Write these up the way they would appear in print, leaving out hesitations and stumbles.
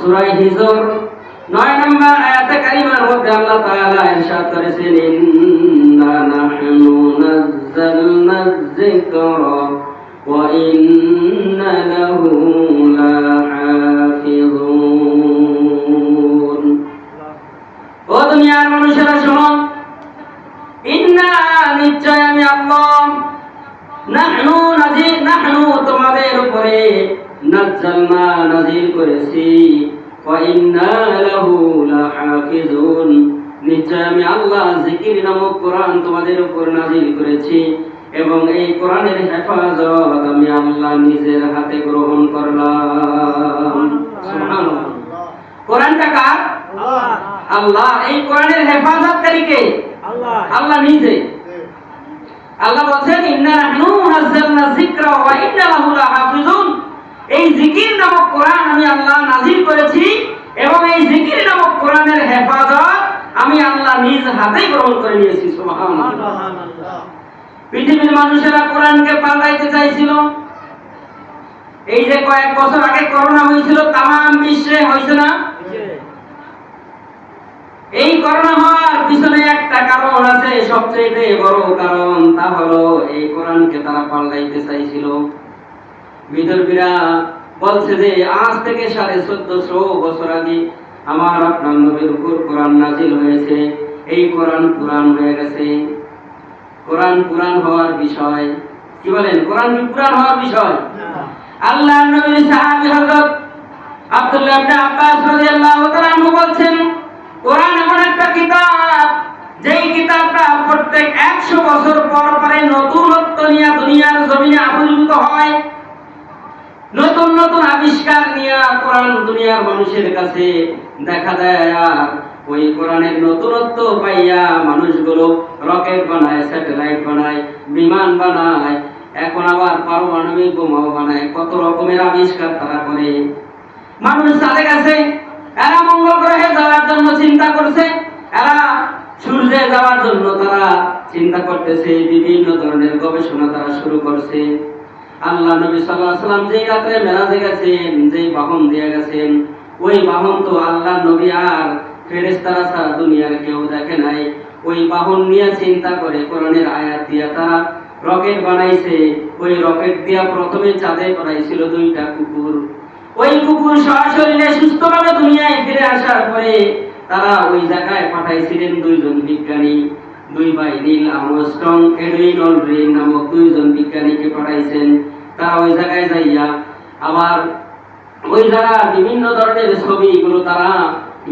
সূরা হিজর 9 নম্বর আয়াতে কারিমার মধ্যে আল্লাহ তাআলা ইরশাদ করেছেন, ইন্না নাহনু নাযালনা যিকরা ওয়া ইন্না লাহু লাহাফিজুন। ও দুনিয়ার মানুষেরা শোনো, ইন্না নিশ্চয় আমি আল্লাহ, নাহনু তোমাদের উপরে নাযালনা নাযিল করেছি, ওয়া ইন্না লাহু লাহাফিজুন নিশ্চয় আমি আল্লাহ জিকির নামক কোরআন তোমাদের উপর নাযিল করেছি এবং এই কোরআনের হেফাজত আমি আল্লাহ নিজের হাতে গ্রহণ করলাম। সুবহানাল্লাহ। কোরআনটা কার? আল্লাহ। এই কোরআনের হেফাজতকারী কে? আল্লাহ নিজে। আল্লাহ বলেন, ইন্না নাহনু নাযালনা যিকরা ওয়া ইন্না লাহু লাহাফিজুন। এই জিকির নামক কোরআন আমি আল্লাহ নাযিল করেছি এবং এই জিকির নামক কোরআনের হেফাজত আমি আল্লাহ নিজ হাতে গ্রহণ করে নিয়েছি। সুবহানাল্লাহ। পৃথিবীর মানুষেরা কোরআনকে পাল্টাইতে চাইছিল। এই যে কয়েক বছর আগে করোনা হয়েছিল, তামাম বিশ্বে হয়েছে না? এই করোনা হওয়ার পিছনে একটা কারণ আছে, সবচেয়ে বড় কারণ, তা হলো এই কোরআনকে তারা পাল্টাইতে চাইছিল। বিদর্ভীরা বলছে যে আজ থেকে 1450 বছর আগে আমার আপনার নবীর উপর কোরআন নাযিল হয়েছে, এই কোরআন পুরাণ হয়ে গেছে। কোরআন পুরাণ হওয়ার বিষয় কি বলেন? কোরআন কি পুরাণ হওয়ার বিষয়? আল্লাহর নবীর সাহাবী হযরত আব্দুল্লাহ ইবনে আব্বাস রাদিয়াল্লাহু তাআলা আনহু বলছেন, কোরআন এমন একটা কিতাব, যেই কিতাবটা প্রত্যেক 100 বছর পর পরে নতুনত্ব নিয়ে দুনিয়ার জমিনে আবির্ভূত হয়। নতুন নতুন আবিষ্কার নিয়ে কোরআন দুনিয়ার মানুষের কাছে দেখা দেয়। আর ওই কোরআনের নতুনত্ব পাইয়া মানুষগুলো রকেট বানায়, স্যাটেলাইট বানায়, বিমান বানায়, এখন আবার পারমাণবিক বোমাও বানায়, কত রকমের আবিষ্কার তারা করে। মানুষ চাঁদে গেছে, এরা মঙ্গল গ্রহে যাওয়ার জন্য চিন্তা করছে, এরা সূর্যে যাওয়ার জন্য তারা চিন্তা করতেছে, বিভিন্ন ধরনের গবেষণা তারা শুরু করছে। আল্লাহ নবী সাল্লাল্লাহু আলাইহি ওয়াসাল্লাম যেই রাতে মেরাজে গেছেন, যেই বাহন দিয়ে গেছেন, ওই বাহন তো আল্লাহ নবী আর ফেরেশতারা ছাড়া দুনিয়ার কেউ দেখে নাই। ওই বাহন নিয়ে চিন্তা করে কোরআনের আয়াত দিয়ে তারা রকেট বানাইছে। ওই রকেট দিয়া প্রথমে চাঁদে বানাইছিল 2টা কুকুর। ওই কুকুর সরাসরি সুস্থভাবে দুনিয়ায় ফিরে আসার পরে তারা ওই জায়গায় পাঠাইছিলেন 2 জন বিজ্ঞানী, 2 ভাই নীল আর্মস্ট্রং, এডউইন অলড্রিন নামক 2 জন বিজ্ঞানীকে পাঠাইছেন। তারা ওই জায়গায় যাইয়া আবার ওই জায়গার বিভিন্ন ধরনের ছবিগুলো তারা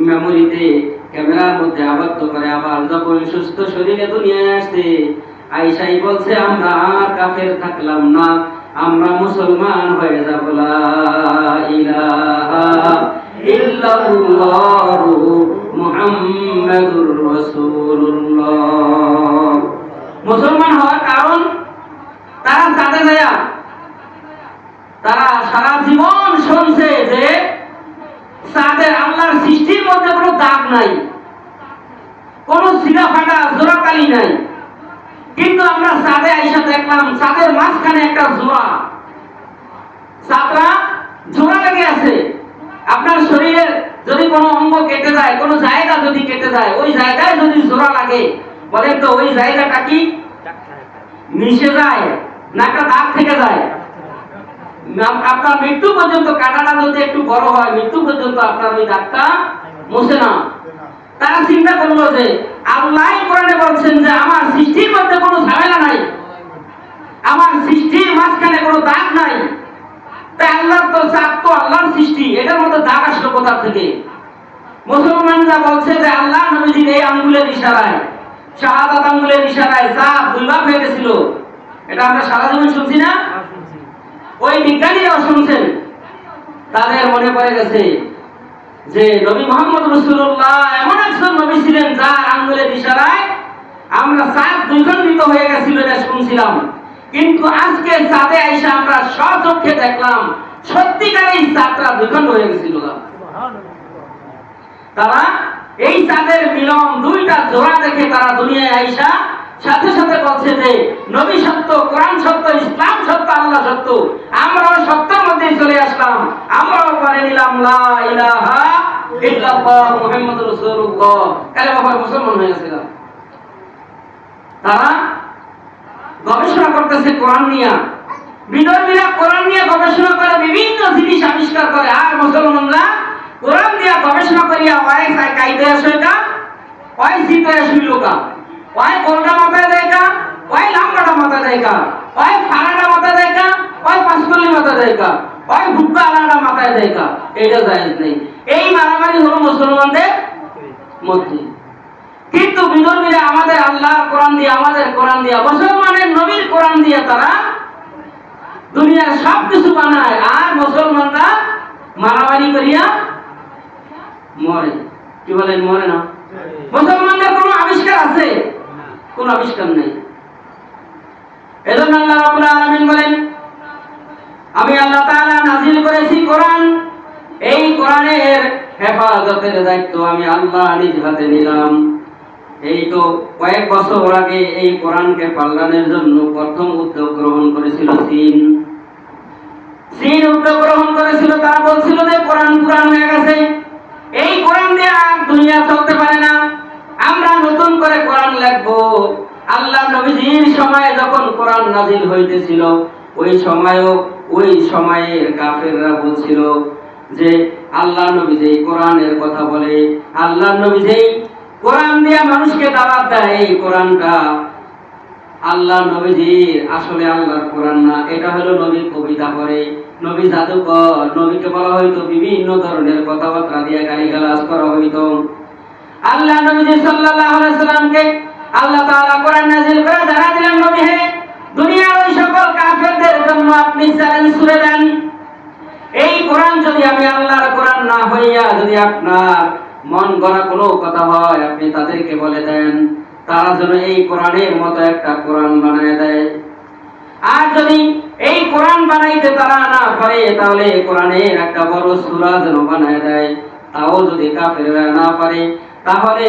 মেমোরিতে ক্যামেরার মধ্যে আবদ্ধ করে আবার যখন সুস্থ শরীরে দুনিয়ায় আসছে, আয়েশাই বলছে, আমরা আর কাফের থাকলাম না, আমরা মুসলমান হয়ে যাব। লা ইলাহা ইল্লাল্লাহু মুহাম্মাদুর রাসূলুল্লাহ। মুসলমান হওয়ার কারণ, তারা চাঁদে যায়, তারা সারা জীবন শুনছে যে চাঁদের আল্লাহর সৃষ্টির মধ্যে কোনো দাগ নাই, কোনো ছিঁড়া ফাটা জোড়াতালি নাই। কিন্তু আমরা চাঁদে আইসা দেখলাম চাঁদের মাঝখানে একটা জোড়া, চাঁদরা জোড়া লেগে আছে। আপনার শরীরের যদি কোনো অঙ্গ কেটে যায়, কোনো জায়গা যদি কেটে যায়, ওই জায়গায় যদি জোড়া লাগে, বলেন তো ওই জায়গাটা কি মিশে যায় না একটা দাগ থেকে যায়? আপনার মৃত্যু পর্যন্ত কাঁটাটা যদি একটু বড় হয়, মৃত্যু পর্যন্ত আপনার ওই দাগটা মুছে না। তারা চিন্তা করলো যে আল্লাহ কোরআনে বলছেন যে আমার সৃষ্টির মধ্যে কোনো ঝামেলা নাই, আমার সৃষ্টির মাঝখানে কোনো দাগ নাই, তাই আল্লাহ তো চাঁদ তো আল্লাহর সৃষ্টি, এটার মধ্যে দাগ আসলো কোথা থেকে? মুসলমানরা বলছে যে আল্লাহ নবীজির এই আঙ্গুলের ইশারায়, শাহাদাত আঙ্গুলের ইশারায় চাঁদ 2 ভাগ হয়ে গেছিল। এটা আমরা সারা জীবন শুনছি না? ওই বিজ্ঞানীরাও শুনছেন। তাদের মনে পড়ে গেছে যে নবী মুহাম্মদ রাসূলুল্লাহ এমন একজন নবী ছিলেন যার আঙ্গুলের ইশারায় আমরা চাঁদ 2 খণ্ডিত হয়ে গেছিল, এটা শুনছিলাম। কিন্তু আজকে চাঁদে আইসা আমরা স্বচক্ষে দেখলাম সত্যিকারেই চাঁদটা 2 খণ্ড হয়ে গেছিল। তারা এই চাঁদের মিলন 2টা জোড়া দেখে তারা দুনিয়ায় আইসা সাথে সাথে বলছে যে নবী সত্য, কোরআন সত্য, ইসলাম সত্য, আল্লাহ সত্য। আমরাও সত্যের মধ্যে চলে আসলাম, আমরাও করে নিলাম লা ইলাহা ইল্লাল্লাহ মুহাম্মাদুর রাসূলুল্লাহ, কালেমা পড়ে মুসলমান হয়ে গেছিলাম। তারা গবেষণা করতেছে কোরআন নিয়ে, বিদর্মীরা কোরআন নিয়ে গবেষণা করে বিভিন্ন জিনিস আবিষ্কার করে, আর মুসলমানরা কোরআন দিয়ে গবেষণা করিয়া ওই কাইতে আসেকা, ওই জিতে আসিলকা, ওই গোলটা মাথায় দেয়কা, ওই লাম্বাটা মাথায় দেয়কা, ওই ফাড়াটা মাথায় দেয়কা, ওই পাঁচকলি মাথায় দেয়কা, ওই হুক্কা আলাদা মাথায় দেয়কা। এটা জায়েজ নেই। এই মারামারি হলো মুসলমানদের মধ্যে। কিন্তু বিদর্মীরা আমাদের আল্লাহর কোরআন দিয়ে, আমাদের কোরআন দিয়ে, মুসলমানের নবীর কোরআন দিয়ে তারা দুনিয়ার সব কিছু বানায়, আর মুসলমানরা মারামারি করিয়া মরে। কি বলেন, মরে না? মুসলমানদের কোনো আবিষ্কার আছে? কোনো আবিষ্কার নেই। এজন্য আল্লাহ রাব্বুল আলামিন বলেন, আমি আল্লাহ তাআলা নাযিল করেছি কোরআন, এই কোরআনের হেফাজতের দায়িত্ব আমি আল্লাহ নিজ হাতে নিলাম। এই তো কয়েক বছর আগে এই কোরআনকে পাল্টানোর জন্য প্রথম উদ্যোগ গ্রহণ করেছিল চীন উদ্যোগ গ্রহণ করেছিল। তারা বলছিল যে কোরআন পুরান হয়ে গেছে, এই কোরআন দিয়ে আর দুনিয়া চলতে পারে না, আমরা নতুন করে কোরআন লিখবো। আল্লাহ নবীজির সময়ে যখন কোরআন নাজিল হইতেছিল, ওই সময়ের কাফেররা বলছিল যে আল্লাহ নবী যেই কোরআনের কথা বলে, আল্লাহ নবী যেই কোরআন দিয়ে মানুষকে দাওয়াত দেয়, এই কোরআনটা আল্লাহ নবীজির আসলে আল্লাহর কোরআন না, এটা হলো নবীর কবিতা পড়ে, নবী জাদুকর। নবীকে বলা হইতো বিভিন্ন ধরনের কথাবার্তা দিয়ে গালিগালাজ করা হইতো। আল্লাহ নবীজি সাল্লাল্লাহু আলাইহি সাল্লামকে আল্লাহ তাআলা কোরআন নাযিল করে জানা দিলেন, নবী হে, দুনিয়ার ওই সকল কাফেরদের জন্য আপনি চ্যালেঞ্জ ছুড়ে দেন, এই কোরআন যদি আমি আল্লাহর কোরআন না হইয়া যদি আপনার মন গড়া কোনো কথা হয়, আপনি তাদেরকে বলে দেন তারা যেন এই কোরআনের মতো একটা কোরআন বানায় দেয়। আর যদি এই কোরআন বানাইতে তারা না পারে, তাহলে কোরআনের একটা বড় সূরা যেন বানায় দেয়। তাও যদি কাফেররা না পারে, তাহলে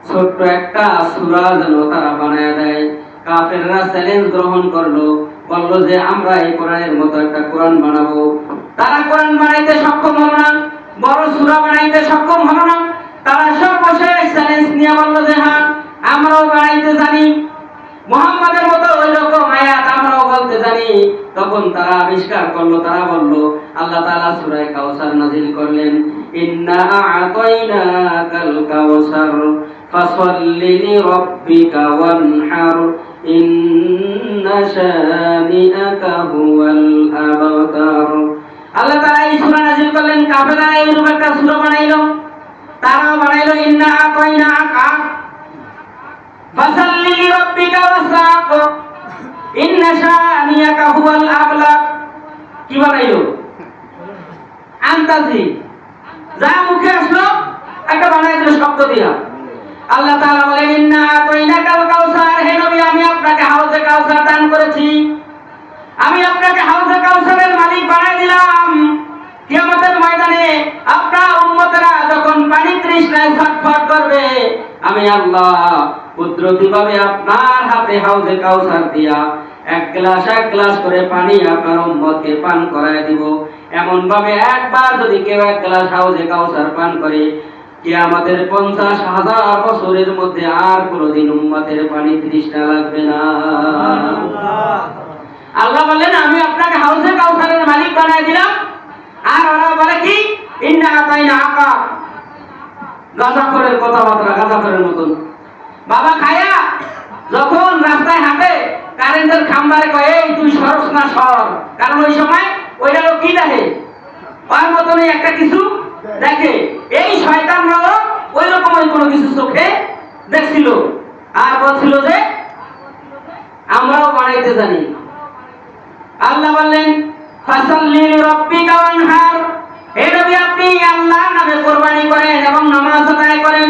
ছোট্ট একটা সূরা যেন তারা বানায় দেয়। কাফেররা চ্যালেঞ্জ গ্রহণ করলো, বলল যে আমরা এই কোরআনের মতো একটা কোরআন বানাবো। তারা কোরআন বানাইতে সক্ষম হলো না, বড় সূরা বানাইতে সক্ষম হলো না। তারা সর্বশেষ চ্যালেঞ্জ নিয়ে বলল যে হ্যাঁ, আমরাও বানাইতে জানি, মুহাম্মাদের মতো ওই রকম আয়াত আমরাও বলতে জানি। তখন তারা আবিষ্কার করলো, তারা বলল, আল্লাহ তাআলা সূরা কাউসার নাযিল করলেন, ইন্না আ'তাইনাকাল কাউসার ফাসাল্লি লিরাব্বিকা ওয়ানহার ইন্না শানিআকা হুয়াল আবতার। আল্লাহ তাআলা এই সূরা নাযিল করলেন, কাফেররা এইরকম একটা সূরা বানাইলো, তারাও বানাইলো ইন্না আ'তাইনাকা ফাসাল্লি লিরাব্বিকা ওয়াসাক ইন্না শানিআকা হুয়াল আবলাগ। কি বানাইলো? আন্তাজি, যা মুখে আসলো একটা বানাই দিল শব্দ দিয়া। আল্লাহ তাআলা বলেন, ইন্না আ'তাইনাকাল কাউসার, হে নবী আমি আপনাকে হাউজে কাউসার দান করেছি, আমি আপনাকে হাউজে কাউসারের মালিক বানাই দিলাম। কিয়ামতের ময়দানে আপনার উম্মতেরা যখন পানি তৃষ্ণায় ছটফট করবে, আমি আল্লাহ কুদরতিভাবে আপনার হাতে হাউজে কাউসার দিয়া এক গ্লাস করে পানি আপনার উম্মতকে পান করায় দিব। এমন ভাবে একবার যদি কেউ এক গ্লাস হাউজে কাউসার পান করে, কিয়ামতের 50,000 বছরের মধ্যে আর কোনোদিন উম্মতের পানি তৃষ্ণা লাগবে না। আল্লাহ বললেন, আমি আপনাকে হাউজে কাউসারের মালিক বানাই দিলাম। আর ওরা বলে কি, ইন্না আ'তাইনাকা, গাঁজাখোরের কথাবার্তা, গাঁজাখোরের মতন। বাবা খায়া যখন রাস্তায় হাঁটে, কারেন্টের খাম্বারে কয়, এই তুই সরস না সর, কারণ ওই সময় ওইটা লোক কি দেখে, ওর মতনই একটা কিছু দেখে। এই শয়তানরাও ওই রকম ওই কোনো কিছু চোখে দেখছিল, আর বলছিল যে আমরাও বানাইতে জানি। আল্লাহ বললেন, ফাসাল্লি লিরাব্বিকা ওয়ানহার, হে নবী আপনি আল্লাহর নামে কুরবানি করেন এবং নামাজ আদায় করেন।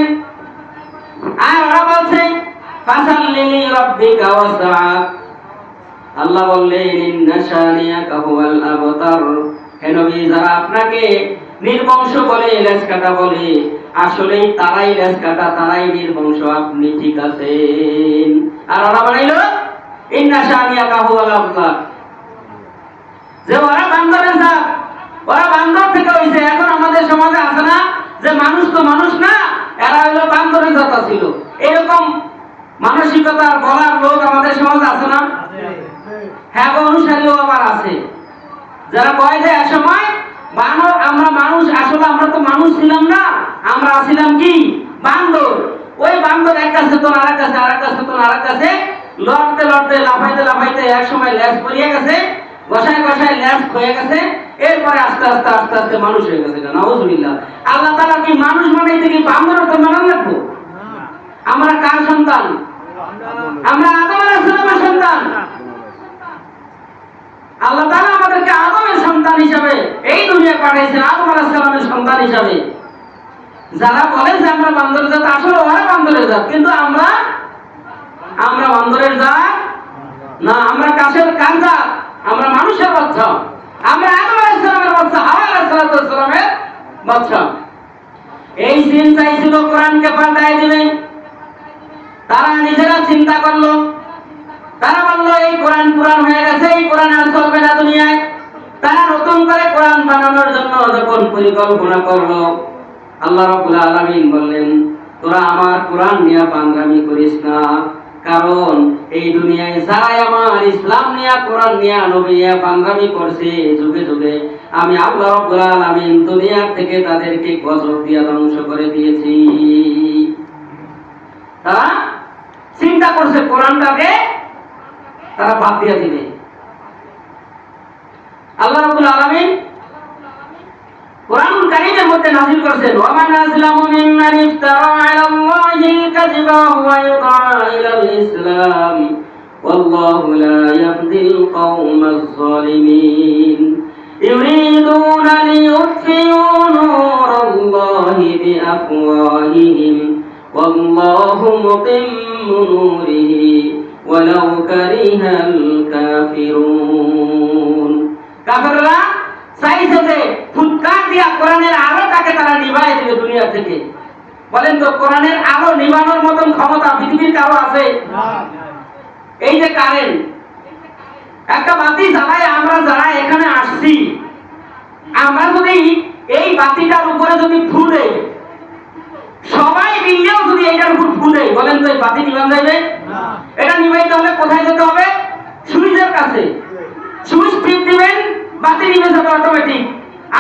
আর ওরা বলছে ফাসাল্লি লিরাব্বিকা ওয়াসআক, আল্লাহ বললেন ইন্না শানিআকা হুয়াল আবতার, হে নবী যারা আপনাকে নির্বংশ বলে, লেজ কাটা বলে, আসলেই তারাই লেজ কাটা, তারাই নির্বংশ, আপনি ঠিক আছেন। আর ওরা বানাইলো ইন্না শানিয়াকা হুয়াল আবতার, যে ওরা বান্দরের জাত, ওরা বান্দর থেকে হইছে। এখন আমাদের সমাজে আছে না যে মানুষ তো মানুষ না, এরা হলো বান্দরের জাত ছিল, এরকম মানসিকতার বলার লোক আমাদের সমাজে আছে না? হ্যাঁ, অনুসারীও আবার আছে, যারা কয় যে একসময় বানর, আমরা মানুষ, আসলে আমরা তো মানুষ ছিলাম না, আমরা ছিলাম কি বান্দর। ওই বান্দর এক কাছে তো আরেক কাছে, আরেক কাছে তো আরেক কাছে, লড়তে লড়তে, লাফাইতে লাফাইতে এক সময় লেজ পড়িয়ে গেছে, গসায় গসায় লেজ হয়ে গেছে, এরপরে আস্তে আস্তে আস্তে আস্তে মানুষ হয়ে গেছে। নাউজুবিল্লাহ। আল্লাহ তাআলা কি মানুষ বানাইতে কি বান্দর তো বানান লাগবো? আমরা কার সন্তান? আমরা আদম আলাইহিস সালামের সন্তান। আল্লাহ তাআলা আমাদেরকে আদমের সন্তান হিসাবে এই দুনিয়ায় পাঠিয়েছেন, আদম আলাইহিস সালামের সন্তান হিসাবে। যারা বলে যে আমরা বান্দরের জাত, আসলে ওরা বান্দরের জাত, কিন্তু আমরা বান্দরের জাত না, আমরা কার জাত? আমরা মানুষের বাচ্চা, আমরা আদম আলাইহিস সালামের বাচ্চা, হাওয়া আলাইহিস সালামের বাচ্চা। এই চিন্তাই ছিল কোরআনকে পাল্টায় দিবে। তারা নিজেরা চিন্তা করলো, তারা বললো এই কোরআন পুরান হয়ে গেছে, এই কোরআন আর চলবে না দুনিয়ায়। তারা নতুন করে কোরআন বানানোর জন্য যখন পরিকল্পনা করলো, আল্লাহ রাব্বুল আলামিন বললেন, তোরা আমার কোরআন নিয়ে পাগলামি করিস না, কারণ এই দুনিয়ায় যারা আমার ইসলাম নিয়ে, কোরআন নিয়ে, নবী নিয়ে পাগলামি করছে যুগে যুগে, আমি আল্লাহ রাব্বুল আলামিন দুনিয়া থেকে তাদেরকে গজব দিয়ে ধ্বংস করে দিয়েছি। তারা চিন্তা করছে কোরআনটাকে তারা বাদ দিয়ে দিবে। আল্লাহ রাব্বুল আলামিন কোরআনুল কারীমের মধ্যে নাযিল করেছেন, ওয়া মান আযলামু মিম্মান ইফতারা আলাল্লাহিল কাযিবা ওয়া ইউদা ইলাল ইসলাম ওয়াল্লাহু লা ইয়াহদিল কওমাজ যালিমিন ইউরিদুনা লিইউতফিউ নূরাল্লাহি বিআফওয়াহিহিম ওয়াল্লাহু মুতিম্মু নূরিহি ওয়ালাউ কারিহাল কাফিরুন। কাফেররা চাইছে যে ফুৎকার দিয়া কোরআনের আলোটাকে তারা নিভায় দিবে দুনিয়া থেকে। বলেন তো, কোরআনের আলো নিভানোর মতন ক্ষমতা পৃথিবীর কারো আছে? এই যে কারেন্ট, একটা বাতি জ্বালাই আমরা যারা এখানে আসছি, আমরা যদি এই বাতিটার উপরে যদি ফু দেই, সবাই মিলেও যদি এটার উপর ফু দেই, বলেন তো এই বাতি নিভান যাবে? এটা নিভাইতে হলে কোথায় যেতে হবে? সুইচের কাছে। সুইচ টিপ দিবেন, বাতি নিভে যাবে অটোমেটিক।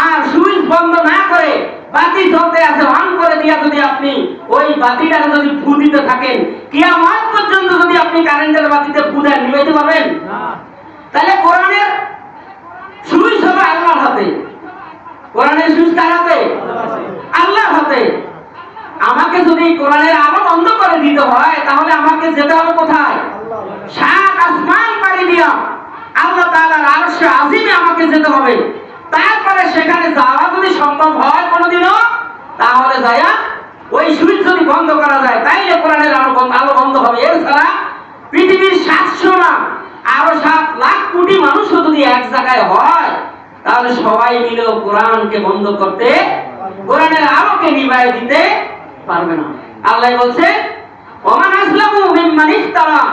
আর সুইচ বন্ধ না করে বাতি জ্বলতে আছে অন করে দিয়া যদি আপনি ওই বাতিটাকে যদি ফু দিতে থাকেন, কিয়ামত পর্যন্ত যদি আপনি কারেন্টের বাতিতে ফু দেন, নিভাইতে পারবেন না। তাহলে কোরআনের সুইচ হবে আল্লাহর হাতে। কোরআনের সুইচ কার হাতে? আল্লাহর হাতে। আমাকে যদি কোরআনের আলো বন্ধ করে দিতে হয়, তাহলে আমাকে যেতে হবে কোথায়? সাত আসমান পাড়ি দিয়া আল্লাহ তাআলার আরশে আজিমে আমাকে যেতে হবে। তারপরে সেখানে যাওয়া যদি সম্ভব হয় কোনোদিনও, তাহলে যায়া ওই সুইচ যদি বন্ধ করা যায়, তাইলে কোরআনের আলো বন্ধ হবে। এছাড়া পৃথিবীর 700 না আরো 7 লাখ কোটি মানুষও যদি এক জায়গায় হয়, তাহলে সবাই মিলে কোরআনকে বন্ধ করতে, কোরআনের আলোকে নিভাই দিতে পারবে না। আল্লাহ বলছে, ওমান আসলামু মিম্মান ইফতারা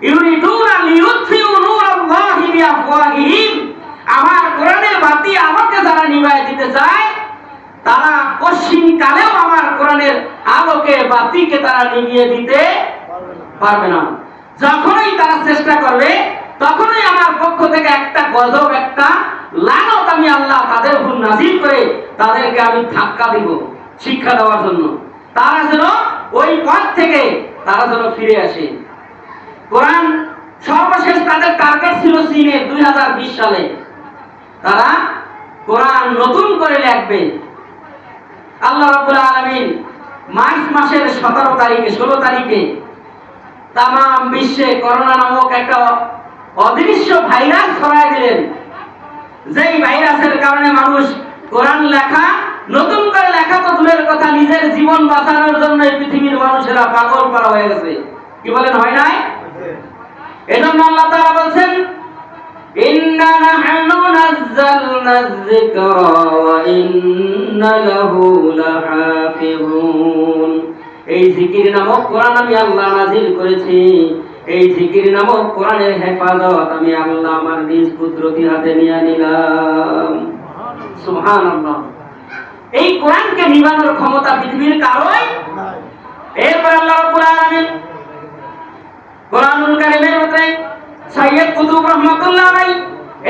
ইউরিদুনা লিইউতফিউ নূরাল্লাহি বিআফওয়াহিহিম। আমার কোরআনের বাতি আলোকে যারা নিভাই দিতে চায়, তারা কশিন কালেও আমার কোরআনের আলোকে বাতিকে তারা নিভিয়ে দিতে পারবে না। যখনই তারা চেষ্টা করবে, তখনই আমার পক্ষ থেকে একটা গজব, একটা লানত আমি আল্লাহ তাদের উপর নাযিল করে তাদেরকে আমি ধাক্কা দিব শিক্ষা দেওয়ার জন্য। তারা যেন ওই পথ থেকে তারা যেন ফিরে আসে। কোরআন সর্বশেষ তাদের টার্গেট ছিল চীনে 2020 সালে তারা কোরআন নতুন করে লিখবে। আল্লাহ রাব্বুল আলামিন মার্চ মাসের 17 তারিখে 16 তারিখে তামাম বিশ্বে করোনা নামক একটা অদৃশ্য ভাইরাস ছড়ায় দিলেন। যেই ভাইরাসের কারণে মানুষ কোরআন লেখা, নতুন করে লেখা তো দূরের কথা, নিজের জীবন বাঁচানোর জন্য এই পৃথিবীর মানুষেরা পাগল পারা হয়ে গেছে। কি বলেন, হয় নাই? এজন্য আল্লাহ তাআলা বলছেন, ইন্না নাহনু নাযালনা যিকরা ওয়া ইন্না লাহু লাহাফিজুন। এই জিকির নামক কোরআন আমি আল্লাহ নাযিল করেছি। এই জিকির নামক কোরআনের হেফাজত আমি আল্লাহ আমার নিজ কুদরতি হাতে নিয়ে নিলাম। সুবহানাল্লাহ। এই কোরআনকে নিবানোর ক্ষমতা পৃথিবীর কারোই নাই। এরপর আল্লাহ রাব্বুল আলামিন কোরআনুল কারীমের মধ্যে সাইয়্যিদ কুতুব রাহমাতুল্লাহ আলাইহি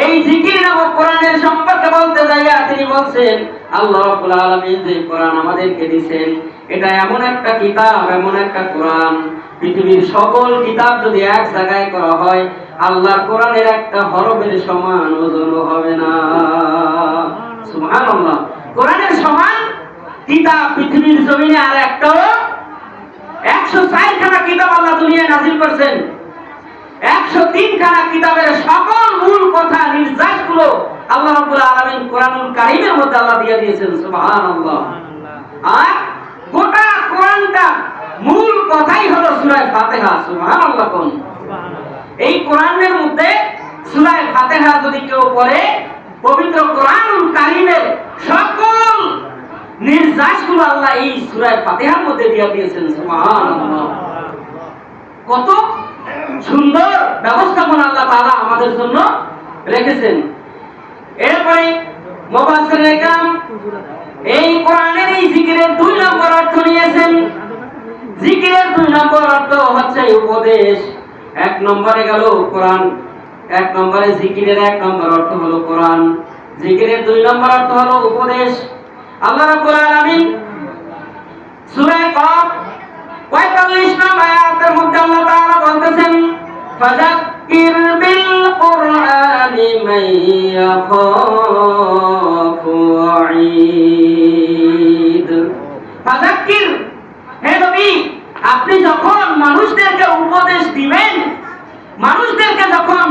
এই জিকির নামক কোরআনের সম্পর্কে বলতে যাইয়া তিনি বলছেন, আল্লাহ রাব্বুল আলামিন যে কোরআন আমাদেরকে দিবেন এটা এমন একটা কিতাব, এমন একটা কোরআন, পৃথিবীর সকল কিতাব যদি এক জায়গায় করা হয় আল্লাহর কোরআনের একটা হরফের সমান ওজনও হবে না। সুবহানাল্লাহ। কোরআনের সমান কিতাব পৃথিবীর জমিনে আর একটাও 104 খানা কিতাব আল্লাহ দুনিয়ায় নাযিল করেছেন। 103 খানা কিতাবের সকল মূল কথা নির্দেশগুলো আল্লাহ রাব্বুল আলামিন কোরআনুল কারীমের মধ্যে আল্লাহ দিয়ে দিয়েছেন। সুবহানাল্লাহ। আর গোটা কোরআনটা মূল কথাই হলো সূরা ফাতিহা। সুবহানাল্লাহ। কোন এই কোরআনের মধ্যে সূরা ফাতিহা যদি কেউ পড়ে পবিত্র কোরআনুল কারীমের সকল নির্দেশগুলো আল্লাহ এই সূরা ফাতিহার মধ্যে দিয়ে দিয়েছেন। সুবহানাল্লাহ। কত সুন্দর ব্যবস্থাপনা আল্লাহ তাআলা আমাদের জন্য রেখেছেন। এরপরে মুফাসসিরিনে কেরাম এই কোরআনের এই জিকিরের 2 নম্বর অর্থ নিয়েছেন। জিকিরের 2 নম্বর অর্থ হচ্ছে উপদেশ। 1 নম্বরে গেল কোরআন, 1 নম্বরে জিকিরের 1 নম্বর অর্থ হলো কোরআন, জিকিরের 2 নম্বর অর্থ হলো উপদেশ। আল্লাহ রাব্বুল আলামিন সূরা কফ 45 নম্বর আয়াতের মধ্যে আল্লাহ তাআলা বলতেছেন, ফাযাক্কির বিল কুরআনি মান ইয়াখাফু ওয়াঈদ। ফাযাক্কির, হে নবী আপনি যখন মানুষদেরকে উপদেশ দিবেন, মানুষদেরকে যখন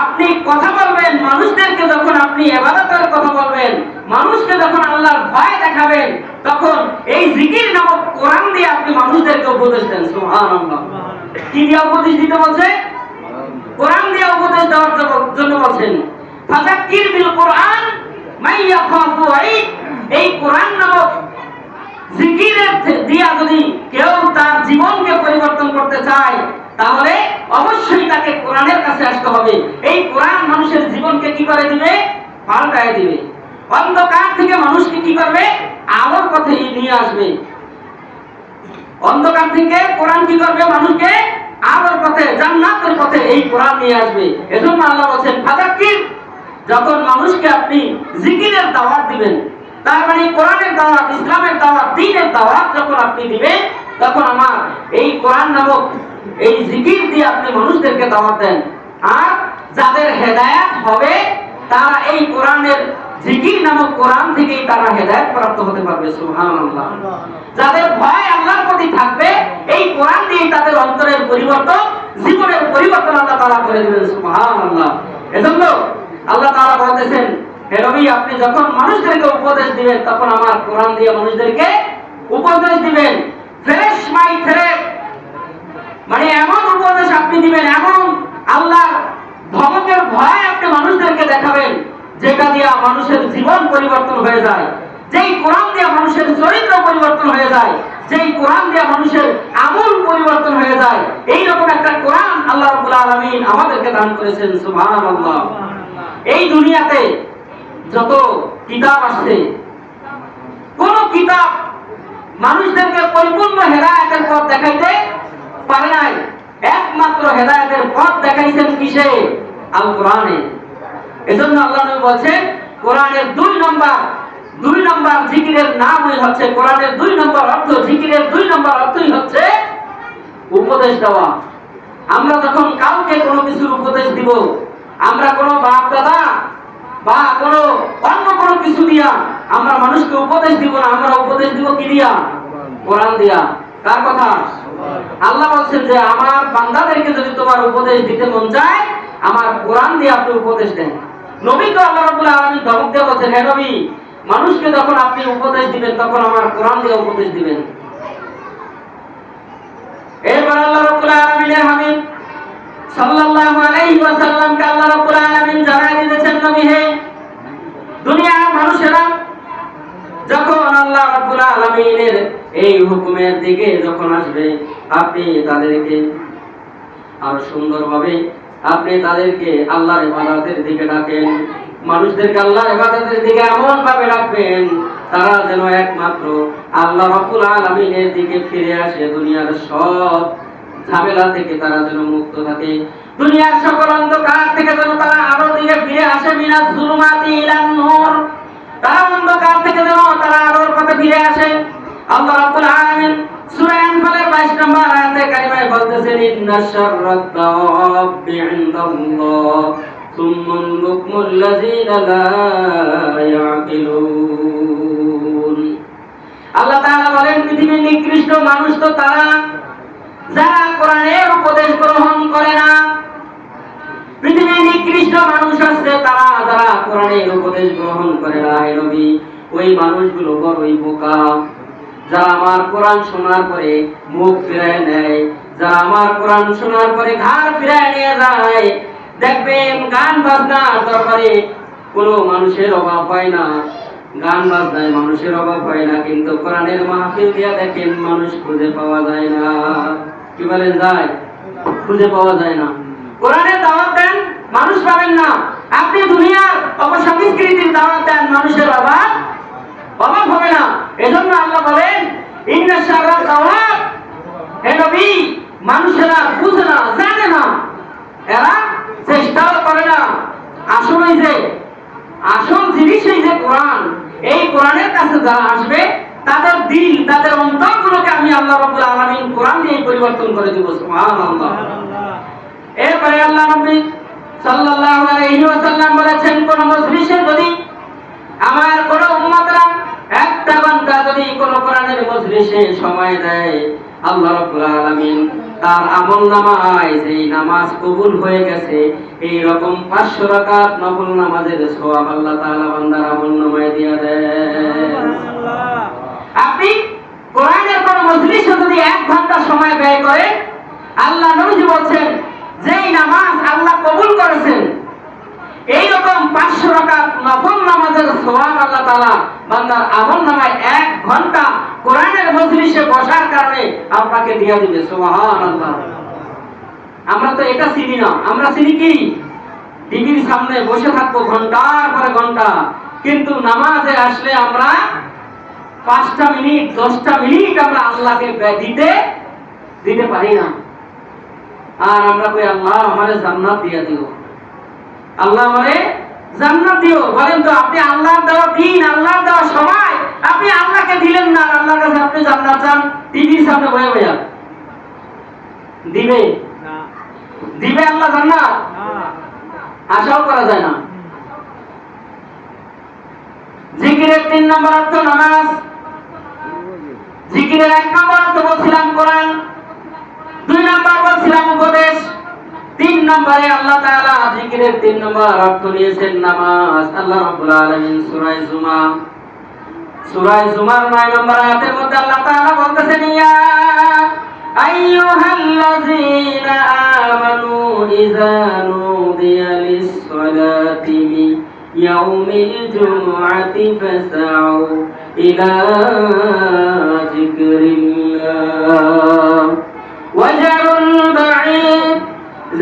আপনি কথা বলবেন, মানুষদেরকে যখন আপনি ইবাদতের কথা বলবেন, মানুষকে যখন আল্লাহর ভয় দেখাবেন, তখন এই জিকির নামক কোরআন দিয়ে আপনি মানুষদেরকে উপদেশ দেন। সুবহানাল্লাহ। কি দিয়ে উপদেশ দিতে বলছে? কোরআন দিয়ে উপদেশ দেওয়ার জন্য বলছেন। ফাযাক্কির বিল কুরআন মান ইয়াখাফু ওয়াঈদ। এই কোরআন নামক জিকিরের দিয়া যদি কেউ তার জীবনকে পরিবর্তন করতে চায় তাহলে অবশ্যই তাকে কোরআনের কাছে আসতে হবে। এই কোরআন মানুষের জীবনকে কি করে দিবে? পাল্টায় দিবে। অন্ধকার থেকে মানুষকে কি করবে? আলোর পথে নিয়ে আসবে। অন্ধকার থেকে কোরআন কি করবে? মানুষকে আলোর পথে, জান্নাতের পথে এই কোরআন নিয়ে আসবে। এজন্য আল্লাহ বলেন ফাযাক্কির, যখন মানুষকে আপনি জিকিরের দাওয়াত দিবেন, তার মানে কোরআনের দাওয়াত, ইসলামের দাওয়াত, দ্বীনের দাওয়াত যখন আপনি দিবেন, তখন আমার এই কোরআন নামক এই জিকির দিয়ে আপনি মানুষদেরকে দাওয়াত দেন। আর যাদের হেদায়েত হবে তারা এই কোরআনের জিকির নামক কোরআন থেকেই তারা হেদায়েত প্রাপ্ত হতে পারবে। সুবহানাল্লাহ। যাদের ভয় আল্লাহর প্রতি থাকবে এই কোরআন দিয়ে তাদের অন্তরের পরিবর্তন, জীবনের পরিবর্তন আল্লাহ তাআলা করে দিবেন। সুবহানাল্লাহ। এজন্য আল্লাহ তাআলা বলতেছেন, হে নবী আপনি যখন মানুষদেরকে উপদেশ দিবেন তখন আমার কোরআন দিয়ে মানুষদেরকে উপদেশ দিবেন। ফ্রেশ মাইন্ড, ফ্রেশ মানে এমন উপদেশ আপনি দিবেন, এমন আল্লাহর ধমকের ভয় আপনি মানুষদেরকে দেখাবেন যেটা দিয়ে মানুষের জীবন পরিবর্তন হয়ে যায়, যেই কোরআন দিয়ে মানুষের চরিত্র পরিবর্তন হয়ে যায়, যেই কোরআন দিয়ে মানুষের আমল পরিবর্তন হয়ে যায়। এইরকম একটা কোরআন আল্লাহ রাব্বুল আলামিন আমাদেরকে দান করেছেন। সুবহানাল্লাহ। এই দুনিয়াতে যত কিতাব আসছে কোন কিতাব মানুষদেরকে পরিপূর্ণ হেদায়েতের পথ দেখাইতে পারে নাই। একমাত্র হেদায়েতের পথ দেখাইছেন কিসে? আল কোরআনে। এজন্য আল্লাহ নবী বলেন কোরআনের 2 নম্বর জিকিরের নামই হচ্ছে, কোরআনের 2 নম্বর অর্থ, জিকিরের 2 নম্বর অর্থই হচ্ছে উপদেশ দেওয়া। আমরা যখন কাউকে কোনো কিছুর উপদেশ দিব, আমরা কোনো বাপ দাদা বা কোনো অন্য কোনো কিছু দিয়া আমরা মানুষকে উপদেশ দিব না। আমরা উপদেশ দিব কি দিয়া? কোরআন দিয়া। কার কথা? আল্লাহ বলছেন যে আমার বান্দাদেরকে যদি তোমার উপদেশ দিতে মন চায় আমার কোরআন দিয়ে আপনি উপদেশ দেন। নবীকে আল্লাহ রাব্বুল আলামিন ধমক দিয়ে বলেন, হে নবী মানুষকে যখন আপনি উপদেশ দিবেন তখন আমার কোরআন দিয়ে উপদেশ দিবেন। এরপর আল্লাহ রাব্বুল আলামিনের হাবিব সাল্লাল্লাহু আলাইহি ওয়াসাল্লামকে আল্লাহ রাব্বুল আলামিন জানাই দিয়েছেন, নবী হে, দুনিয়ার মানুষেরা যখন আল্লাহ রাব্বুল আলামিনের এই হুকুমের দিকে যখন আসবে, আপনি তাদেরকে আরো সুন্দরভাবে আপনি তাদেরকে আল্লাহর ইবাদতের দিকে ডাকেন। মানুষদেরকে আল্লাহর ইবাদতের দিকে এমন ভাবে ডাকবেন তারা যেন একমাত্র আল্লাহ রাব্বুল আলামিনের দিকে ফিরে আসে, দুনিয়ার সব ঝামেলা থেকে তারা যেন মুক্ত থাকে, দুনিয়ার সকল অন্ধকার থেকে যেন তারা আলোর দিকে ফিরে আসে, মিনাজ যুলুমাতি ইলান নূর, তারা অন্ধকার থেকে যেন তারা আলোর পথে ফিরে আসে। আল্লাহ রাব্বুল আলামিন সূরা আনফালের 22 নম্বর আয়াতে কারিমায় বলতেছেন, ইন্নাশ শাররাত দাওয়াবি ইনদাল্লাহ সুম্মাল বুকমুল লাযিনা লা ইয়াকিলুন। আল্লাহ তাআলা বলেন, পৃথিবীর নিকৃষ্ট মানুষ তো তারা যারা কোরআনের উপদেশ গ্রহণ করে না। পৃথিবীর নিকৃষ্ট মানুষ আছে তারা যারা কোরআনের উপদেশ গ্রহণ করে না। হে নবী, ওই মানুষগুলো বড়ই বোকা, যারা আমার কোরআন শোনার পরে মুখ ফিরায় নেয়, যারা আমার কোরআন শোনার পরে ঘাড় ফিরায় নিয়ে যায়। দেখবেন গান বাজনার দরবারে কোনো মানুষের অভাব হয় না, গান বাজনায় মানুষের অভাব হয় না, কিন্তু কোরআনের মাহফিল দিয়া দেখেন মানুষ খুঁজে পাওয়া যায় না। কি বলেন, যায়? খুঁজে পাওয়া যায় না। কোরআনের দাওয়াত দেন, মানুষ পাবেন না। আপনি দুনিয়ার অপসংস্কৃতির দাওয়াত দেন, মানুষের অভাব হবে না। এজন্য আল্লাহ বলেন, ইন্নাশ শাররাত দাওয়াব, হে নবী, মানুষেরা বুঝে না, জানে না, এরা চেষ্টাও করে না। আসল জিনিসই যে কোরআন, এই কোরআনের কাছে যারা আসবে তাদের দিল, তাদের অন্তরগুলোকে আমি আল্লাহ রাব্বুল আলামিন কোরআন দিয়ে পরিবর্তন করে দেব। সুবহানাল্লাহ। এরপরে আল্লাহ নবী সাল্লাল্লাহু আলাইহি ওয়াসাল্লাম বলেছেন, কোন মজলিসে যদি আমার কোন উম্মতরা একটা ঘন্টা যদি কোন কোরআনের মজলিসে সময় দেয়, আল্লাহ রাব্বুল আলামিন তার আমলনামায় যেই নামাজ কবুল হয়ে গেছে এই রকম 500 রাকাত নফল নামাজের সওয়াব আল্লাহ তাআলা বান্দার আমলনামায় দিয়ে দেন। আপনি কোরআনের কোন মজলিসে যদি 1 ঘন্টা সময় ব্যয় করেন, আল্লাহ নবীজি বলছেন যেই নামাজ আল্লাহ কবুল করেছেন এই রকম 500 রাকাত নফল নামাজের সওয়াব আল্লাহ তাআলা বান্দার আমলনামায় 1 ঘন্টা কোরআনের মজলিসে বসার কারণে আপনাকে দিয়ে দিবে। সুবহানাল্লাহ। আমরা তো এটা চিনি না, আমরা চিনি কি টিভির সামনে বসে থাকবো ঘন্টার পরে ঘন্টা, কিন্তু নামাজে আসলে আমরা 5টা মিনিট 10টা মিনিট আমরা আল্লাহকে দিতে পারি না। আর আমরা কই আল্লাহ আমারে জান্নাত দিয়ে দিও, আল্লাহ আমারে জান্নাত দিও। বলেন তো, আপনি আল্লাহর দেওয়া দিন, আল্লাহর দেওয়া সময় আপনি আল্লাহকে দিলেন না, আল্লাহর কাছে আপনি জান্নাত চান, টিভির সামনে বসে বসে দিবে না? দিবে আল্লাহ জান্নাত? আশাও করা যায় না। জিকিরের 3 নম্বর অর্থ নামাজ। জিকিরের 1 নম্বর অর্থ বলছিলাম কোরআন, 2 নম্বর বলছিলাম উপদেশ, 3 নম্বরে আল্লাহ তাআলা জিকিরের 3 নম্বর অর্থ নিয়েছেন নামাজ। আল্লাহ রাব্বুল আলামিন সূরা জুমার 9 নম্বর আয়াতের মধ্যে আল্লাহ তাআলা বলতেছেন, ইয়া আইয়ুহাল্লাযীনা আমানু ইযা নুদিয়া লিস-সালাতি মিন ইয়াউমিল জুমআতি ফাসআউ ইলা যিকরিল্লাহ ওয়া যারুল বা'ীদ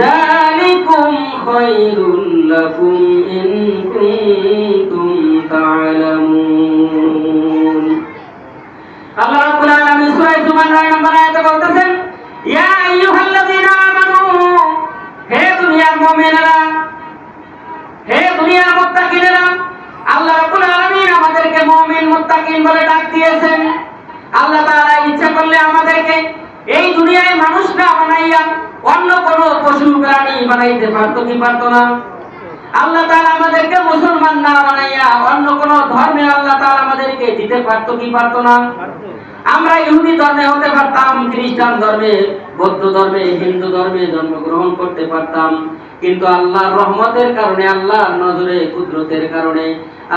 যালিকুম খায়রুল লাকুম ইন কুনতুম তা'লামুন। আল্লাহ রাব্বুল আলামিন সূরা জুমার 9 নম্বর আয়াতে বলতেছেন, ইয়া আইয়ুহাল্লাযীনা আমানু, হে দুনিয়ার মুমিনেরা, হে দুনিয়ার মুত্তাকিনেরা। আল্লাহ রাব্বুল আলামিন আমাদেরকে মুমিন মুত্তাকিন বলে ডাক দিয়েছেন। আল্লাহ তাআলা ইচ্ছা করলে আমাদেরকে এই দুনিয়ায় মানুষ না বানাইয়া অন্য কোন পশু প্রাণী বানাইতে পারতো কি পারতো না? আল্লাহ তাআলা আমাদেরকে মুসলমান না বানাইয়া অন্য কোন ধর্মে আল্লাহ তাআলা আমাদেরকে দিতে পারতো কি পারতো না? আমরা ইহুদি ধর্মে হতে পারতাম, খ্রিস্টান ধর্মে, বৌদ্ধ ধর্মে, হিন্দু ধর্মে জন্মগ্রহণ করতে পারতাম, কিন্তু আল্লাহর রহমতের কারণে, আল্লাহর নজরে কুদরতের কারণে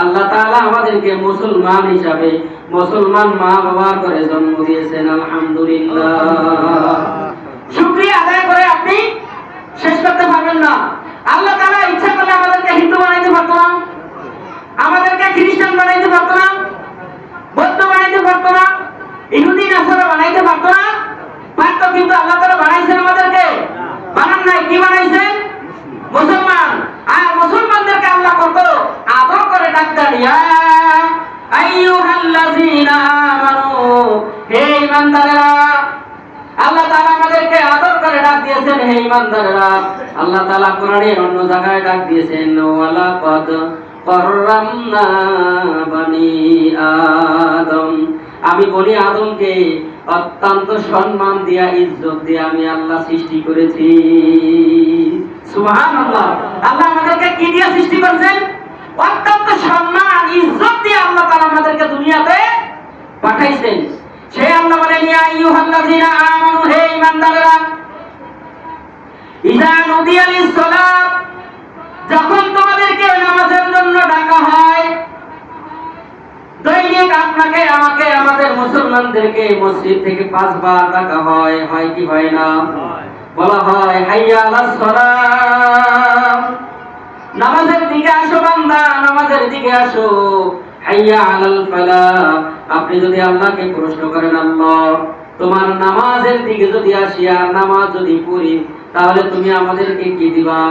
আল্লাহ তাআলা আমাদেরকে মুসলমান হিসাবে মুসলমান মা বাবা করে জন্ম দিয়েছেন। আলহামদুলিল্লাহ। শুকরিয়া আদায় করে আপনি শেষ করতে পারবেন না। আল্লাহ তাআলা ইচ্ছা করলে আমাদেরকে হিন্দু বানাইতে পারতো না, আমাদেরকে খ্রিস্টান বানাইতে পারতো না, বৌদ্ধ বানাইতে পারতো না, ইহুদি নাসারা বানাইতে পারতো না, পারতো, কিন্তু আল্লাহ তাআলা বানাইছেন আমাদেরকে? বানান নাই। কি বানাইছেন? মুসলমান। আর মুসলমানদেরকে আল্লাহ কত আদর করে ডাকতেন, ইয়া আইয়ুহাল্লাযীনা আমানু, হে ঈমানদারেরা। আল্লাহ তাআলা আমাদেরকে আদর করে ডাক দিয়েছেন, হে ঈমানদারেরা। আল্লাহ তাআলা কোরআনে অন্য জায়গায় ডাক দিয়েছেন, ওয়ালাকাদ কাররামনা বানি আদম, আমি বনি আদমকে অত্যন্ত সম্মান দিয়া, ইজ্জত দিয়া আমি আল্লাহ সৃষ্টি করেছি। সুবহানাল্লাহ। আল্লাহ আমাদেরকে কি দিয়ে সৃষ্টি করেছেন? অত্যন্ত সম্মান, ইজ্জত দিয়ে আল্লাহ তাআলা আমাদেরকে দুনিয়াতে পাঠাইছেন। সেই আল্লাহ বলেন, ইয়া আইয়ুহাল্লাযীনা আমানু, হে ঈমানদারেরা, ইযা নুদিয়া লিস-সালাত, যখন তোমাদেরকে নামাজের জন্য ডাকা হয়, দৈনিক আপনাকে আমাকে আমাদের মুসলমানদেরকে মসজিদ থেকে 5 বার ডাকা হয়, হয় কি হয় না? বলা হয়, হাইয়া আলাস সালাম, নামাজের দিকে আসো বান্দা, নামাজের দিকে আসো। হাইয়া আলাল ফালাহ, আপনি যদি আল্লাহকে প্রশ্ন করেন, আল্লাহ তোমার নামাজের দিকে যদি আসি আর নামাজ যদি পড়ি, তাহলে তুমি আমাদেরকে কি দিবা?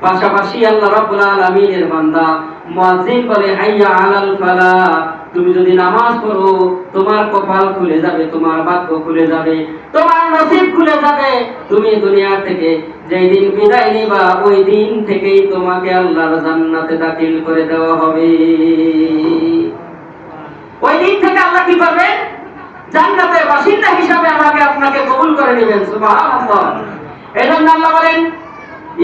পাশাপাশি আল্লাহ রাব্বুল আলামিনের বান্দা মুয়াজ্জিন বলে, হাইয়া আলাল ফালাহ, তুমি যদি নামাজ পড়ো তোমার কপাল খুলে যাবে, তোমার ভাগ্য খুলে যাবে, তোমার নসিব খুলে যাবে। তুমি দুনিয়া থেকে যেই দিন বিদায় নিবা, ওই দিন থেকেই তোমাকে আল্লাহর জান্নাতে দাখিল করে দেওয়া হবে। ওই দিন থেকে আল্লাহ কি করবে? জান্নাতের বাসিন্দা হিসাবে আমাকে আপনাকে কবুল করে নেবেন। সুবহানাল্লাহ। এজন্য আল্লাহ বলেন,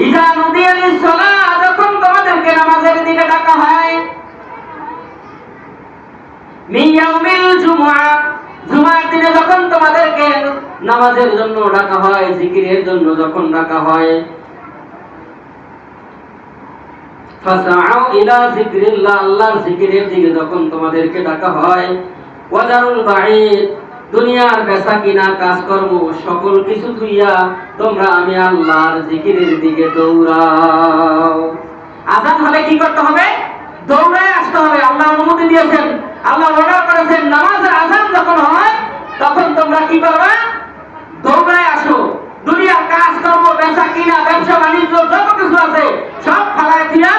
ইযা নুদিয়া লিস-সালাহ, যখন তোমাদেরকে নামাজের দিকে ডাকা হয়, মিন ইয়াউমিল জুমআ, জুমার দিনে যখন তোমাদেরকে নামাজের জন্য ডাকা হয়, জিকিরের জন্য যখন ডাকা হয়, ফাসআউ ইলা যিকরিল্লাহ, আল্লাহর জিকিরের দিকে যখন তোমাদেরকে ডাকা হয়, ওয়াজারুল বাঈদ, দুনিয়ার বেচা কিনা কাজকর্ম সকল কিছু তুইয়া তোমরা আমি আল্লাহর জিকিরের দিকে দৌড়াও। আযান হলে কি করতে হবে? দৌড়ায় আসতে হবে। আল্লাহ অনুমতি দিয়েছেন, আল্লাহ অর্ডার করেছেন, নামাজের আযান যখন হয় তখন তোমরা কি করবে? দৌড়ায় আসো। দুনিয়ার কাজকর্ম, বেচা কিনা, ব্যবসা বাণিজ্য যত কিছু আছে সব ফালায় দিয়া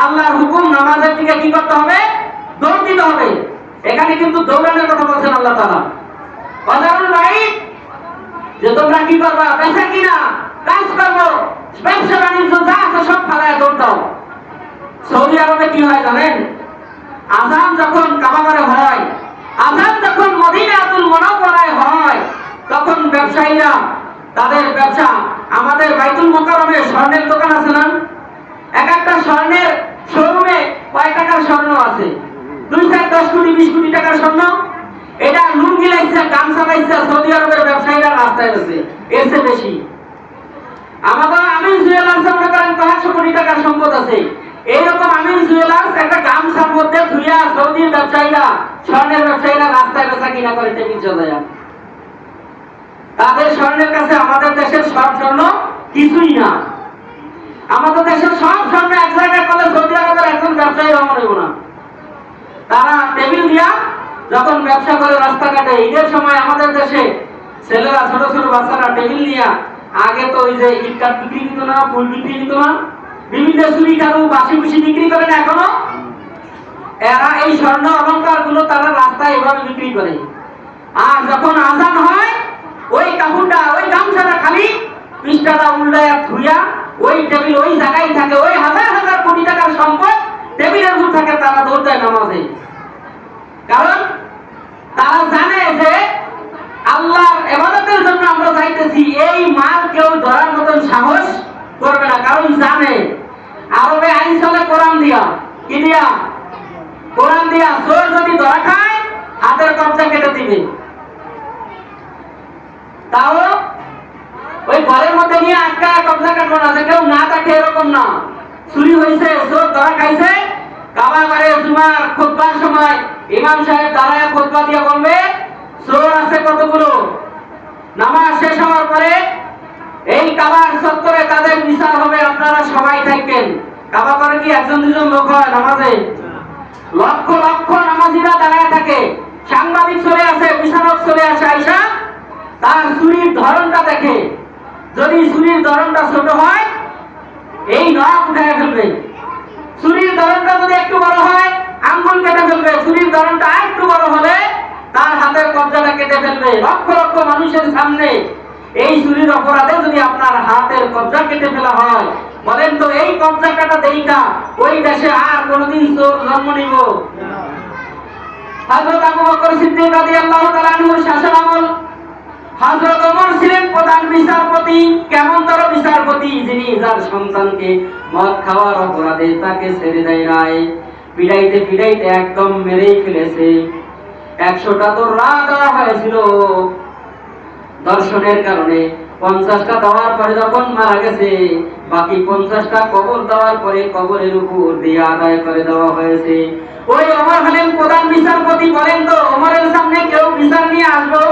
আল্লাহর হুকুম নামাজের দিকে কি করতে হবে? দৌড় দিতে হবে। এখানে কিন্তু দৌড়ানোর কথা বলছেন আল্লাহ তাআলা। ওয়াজারুল বাঈদ, যে তোমরা কি করবা? বেচা কিনা, কাজ করবো, ব্যবসা বাণিজ্য যা আছে সব ফালায় দৌড় দাও। সৌদি আরবে কি হয় জানেন? আযান যখন কাবাঘরে হয়, আযান যখন মদিনাতুল মুনাওয়ারায় হয়, তখন ব্যবসায়ীরা তাদের ব্যবসা, আমাদের বাইতুল মুকাররমে স্বর্ণের দোকান আছে না? এক একটা স্বর্ণের শোরুমে কয় টাকার স্বর্ণ আছে? 2, 4, 10 কোটি 20 কোটি টাকার স্বর্ণ। এটা লুঙ্গি লাইছে, গামছা লাইছে, সৌদি আরবের ব্যবসায়ীরা রাস্তায় আছে, এর চেয়ে বেশি। আমাদের আমিন জুয়েলার্স মনে করেন 100 কোটি টাকার সম্পদ আছে। এইরকম আমিন জুয়েলার্স একটা গামছার মধ্যে ধুইয়া সৌদির ব্যবসায়ীরা, স্বর্ণের ব্যবসায়ীরা রাস্তায় বেচা কিনা করে টেবিল চলায়। তাদের স্বর্ণের কাছে আমাদের দেশের সব স্বর্ণ কিছুই না। আমাদের দেশের সব স্বর্ণ এক জায়গায় করলে সৌদি আরবের একজন ব্যবসায়ী রহমান হইব না। তারা টেবিল দিয়া যখন ব্যবসা করে রাস্তাঘাটে, ঈদের সময় আমাদের দেশে ছেলেরা, ছোট ছোট বাচ্চারা টেবিল নিয়া, আগে তো ওই যে ঈদ কার্ড বিক্রি দিত না, ফুল বিক্রি দিত না, বিভিন্ন চুরি কারু বাসি বুসি বিক্রি করে না এখনো। এরা এই স্বর্ণ অলংকার গুলো তারা রাস্তায় এভাবে বিক্রি করে। আর যখন আযান হয়, ওই কাপড়টা, ওই গামছাটা খালি পৃষ্ঠাটা উল্টায়া ধুইয়া ওই টেবিল ওই জায়গায় থাকে। ওই হাজার হাজার কোটি টাকার সম্পদ টেবিলের উপর থাকে, তারা দৌড় দেয় নামাজে। কারণ তারা জানে যে আল্লাহর ইবাদতের জন্য আমরা যাইতেছি, এই মাল কেউ ধরার মতন সাহস করবে না। কারণ জানে আরবে আইন চলে কোরআন দিয়া। কি দিয়া? কোরআন দিয়া। চোর যদি ধরা খায় হাতের কবজা কেটে দিবে। তাও ওই ঘরের মধ্যে নিয়ে আটকা কবজা কাটবো না, যে কেউ না থাকে এরকম না। চুরি হয়েছে, চোর ধরা খাইছে, কাবাঘরে জুমার খুতবার সময় ইমাম সাহেব দাঁড়ায় খুতবা দিয়ে বলবে, চোর আছে কতগুলো। নামাজ শেষ হওয়ার পরে এই কাবার চত্বরে তাদের বিচার আপনারা সবাই থাকবেন। কাবা করে কি একজন দুজন লোক হয় নামাজে? লক্ষ লক্ষ নামাজিরা দাঁড়ায় থাকে। সাংবাদিক চলে আসে, বিচারক চলে আসে, আইসা তার চুরির ধরনটা দেখে। যদি চুরির ধরনটা ছোট হয়, এই নখ উঠায় ফেলবে। চুরির ধরনটা যদি একটু বড় হয়, আঙ্গুল কেটে ফেলবে। চুরির ধরনটা আরেকটু বড় হলে তার হাতের কবজাটা কেটে ফেলবে। লক্ষ লক্ষ মানুষের সামনে এই চুরির অপরাধে যদি আপনার হাতের কবজা কেটে ফেলা হয়, বলেন তো এই কবজা কাটা দেইকা ওই দেশে আর কোনোদিন চোর জন্ম নিব? হযরত আবু বকর সিদ্দিক রাদিয়াল্লাহু তাআলা আনহুর শাসনামল, হযরত ওমর ছিলেন প্রধান বিচারপতি। কেমন তর বিচারপতি, যিনি যার সন্তানকে মদ খাওয়ার অপরাধে তাকে ছেড়ে দেয় নাই, পিড়াইতে পিড়াইতে একদম মেরেই ফেলেছে। 100টা তো রাত দেওয়া হয়েছিল দর্শনের কারণে। 50টা দেওয়ার পরে যখন মারা গেছে, বাকি 50টা কবর দেওয়ার পরে কবরের উপর দিয়ে আদায় করে দেওয়া হয়েছে। ওই ওমর হলেন প্রধান বিচারপতি। বলেন তো ওমরের সামনে কেউ বিচার নিয়ে আসবো?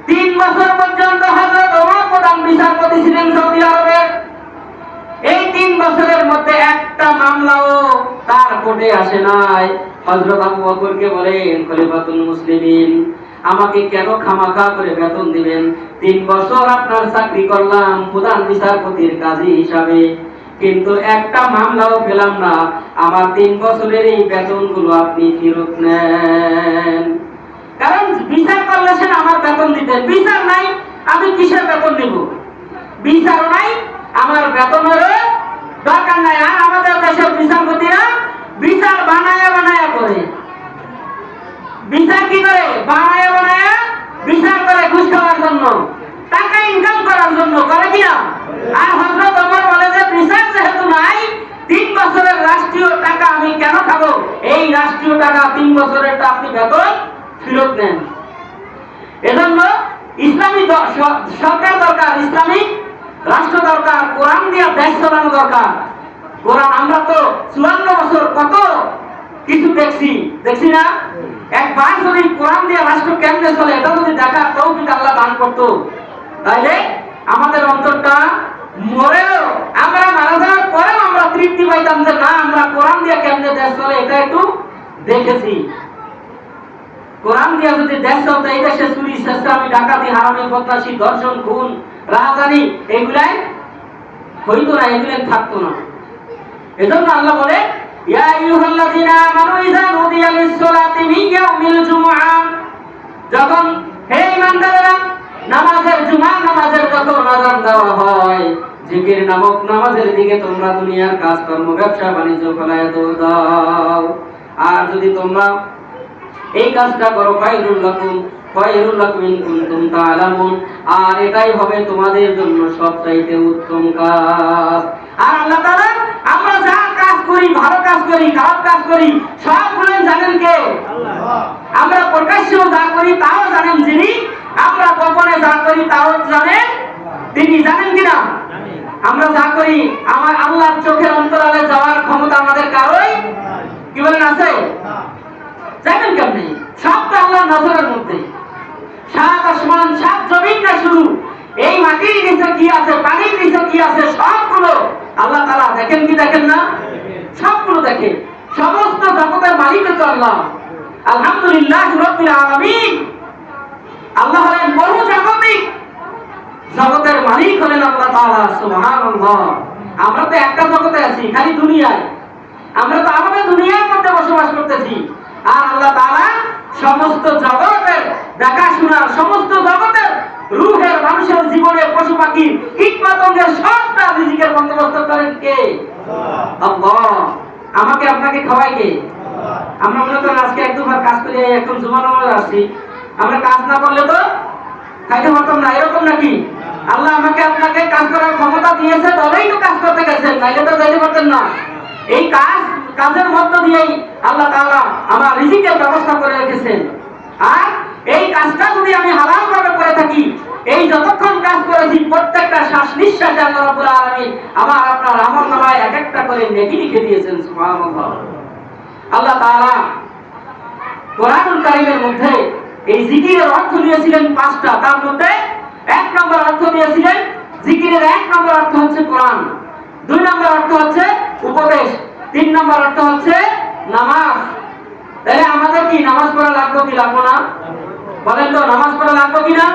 3 বছর পর্যন্ত হযরত ওমর প্রধান বিচারপতি ছিলেন সৌদি আরবের। এই 3 বছরের মধ্যে একটা মামলাও তার কোর্টে আসে নাই। হযরত আবু বকরকে বলেন, খলিফাতুল মুসলিমিন, আমাকে কেন খামাখা করে বেতন দিবেন? 3 বছর আপনার চাকরি করলাম প্রধান বিচারপতির কাজী হিসাবে, কিন্তু একটা মামলাও পেলাম না। আমার 3 বছরের এই বেতনগুলো আপনি ফেরত নেন। কারণ বিচার করলে সে আমার বেতন দিতেন, বিচার নাই, আমি কিসের বেতন নিব? বিচারও নাই, আমার বেতনেরও দরকার নাই। আর আমাদের দেশের বিচারপতিরা বিচার বানায়া বানায়া করে। বিচার কি করে? বানায়া বানায়া বিচার করে ঘুষ খাওয়ার জন্য, টাকা ইনকাম করার জন্য, করে কিনা? আর হযরত ওমর বলে যে বিচার যেহেতু নাই, 3 বছরের রাষ্ট্রীয় টাকা আমি কেন খাবো? এই রাষ্ট্রীয় টাকা 3 বছরেরটা আপনি বেতন ফেরত নেন। এজন্য ইসলামী সরকার দরকার, ইসলামিক রাষ্ট্র দরকার, কোরআন দিয়ে দেশ চালানো দরকার। কোরআন আমরা তো 54 বছর কত কিছু দেখছি না? একবার যদি কোরআন দিয়ে রাষ্ট্র কেমনে চলে এটা যদি দেখার তৌফিক আল্লাহ দান করতো, তাহলে আমাদের অন্তরটা মরেও, আমরা মারা যাওয়ার পরেও আমরা তৃপ্তি পাইতাম যে না, আমরা কোরআন দিয়ে কেমনে দেশ চলে এটা একটু দেখেছি। কোরআন দিয়ে যদি দেশ চলতো, এই দেশে চুরি, চেষ্টামি, ডাকাতি, হারামি, বদমাশি, ধর্ষণ, খুন, রাহাজানি এগুলাই হইতো না, এগুলাই থাকতো না। এজন্য আল্লাহ বলে, ইয়া আইয়ুহাল্লাযীনা আমানু ইযা নুদিয়া লিস-সালাতি মিন ইয়াউমিল জুমআহ, যখন হে ঈমানদারেরা নামাজের জুমার নামাজের যখন আযান দেওয়া হয়, জিকির নামক নামাজের দিকে তোমরা দুনিয়ার কাজকর্ম, ব্যবসা বাণিজ্য ফেলায় দাও। আর যদি তোমরা এই কাজটা করো, খায়রুল লাকুম ইন কুনতুম তা'লামুন, আর এটাই হবে তোমাদের জন্য সবচাইতে উত্তম কাজ। আর আল্লাহ তাআলা আমরা যা কাজ করি, ভালো কাজ করি, খারাপ কাজ করি, সবগুলো জানেন কে? আল্লাহ। আমরা প্রকাশ্যে যা করি তাও জানেন যিনি, আমরা গোপনে যা করি তাও জানেন তিনি। জানেন কিনা? আমরা যা করি আমার আল্লাহর চোখের অন্তরালে যাওয়ার ক্ষমতা আমাদের কারোই কি বলেন আছে? জানেন কেমনি? সব তো আল্লাহর নজরের মধ্যে। 7 আসমান 7 জমিন না শুরু, এই মাটির নিচে কি আছে, পানির নিচে কি আছে, সবগুলো আল্লাহ তাআলা দেখেন কি দেখেন না? সবগুলো দেখে। সমস্ত জগতের মালিক তো আল্লাহ। আলহামদুলিল্লাহ রাব্বিল আলামিন। আল্লাহ হলেন বহু জাগতিক, জগতের মালিক হলেন আল্লাহ তাআলা। সুবহানাল্লাহ। আমরা তো একটা জগতে আছি, খালি দুনিয়ায়। আমরা তো আমাদের দুনিয়ার মধ্যে বসবাস করতেছি, আর আল্লাহ তাআলা সমস্ত জগতের দেখাশোনার, সমস্ত জগতের রূহের, মানুষের জীবনের, পশু পাখি, কীট পতঙ্গের সবটা রিজিকের বন্দোবস্ত করেন কে? আল্লাহ। আমাকে আপনাকে খাওয়াই কে? আমরা মনে করেন আজকে 1-2 বার কাজ করে এখন জুমা নামাজে আসছি, আমরা কাজ না করলে তো খাইতে পারতাম না, এরকম নাকি? আল্লাহ আমাকে আপনাকে কাজ করার ক্ষমতা দিয়েছে, তবেই তো কাজ করতে গেছেন, নাইলে তো যাইতে পারতেন না। এই কাজের মধ্য দিয়েই আল্লাহ তাআলা আমার রিজিকের ব্যবস্থা করে রেখেছেন। আর এই কাজটা যদি আমি হালাল ভাবে করে থাকি, এই যতক্ষণ কাজ করেছি প্রত্যেকটা শ্বাস নিঃশ্বাসে আল্লাহ রাব্বুল আলামিন আমার আপনার আমলনামায় এক একটা করে নেকি লিখে দিয়েছেন। সুবহানাল্লাহ। আল্লাহ তাআলা কোরআনুল কারীমের মধ্যে এই জিকিরের অর্থ দিয়েছিলেন 5টা। তার মধ্যে 1 নম্বর অর্থ দিয়েছিলেন, জিকিরের 1 নম্বর অর্থ হচ্ছে কোরআন। 2 নম্বর অর্থ হচ্ছে উপদেশ, 3 নম্বর অর্থ হচ্ছে নামাজ। তাহলে আমাদের কি নামাজ পড়া লাগবে কি লাগবে না? বলেন তো, নামাজ পড়া লাগবে কি না?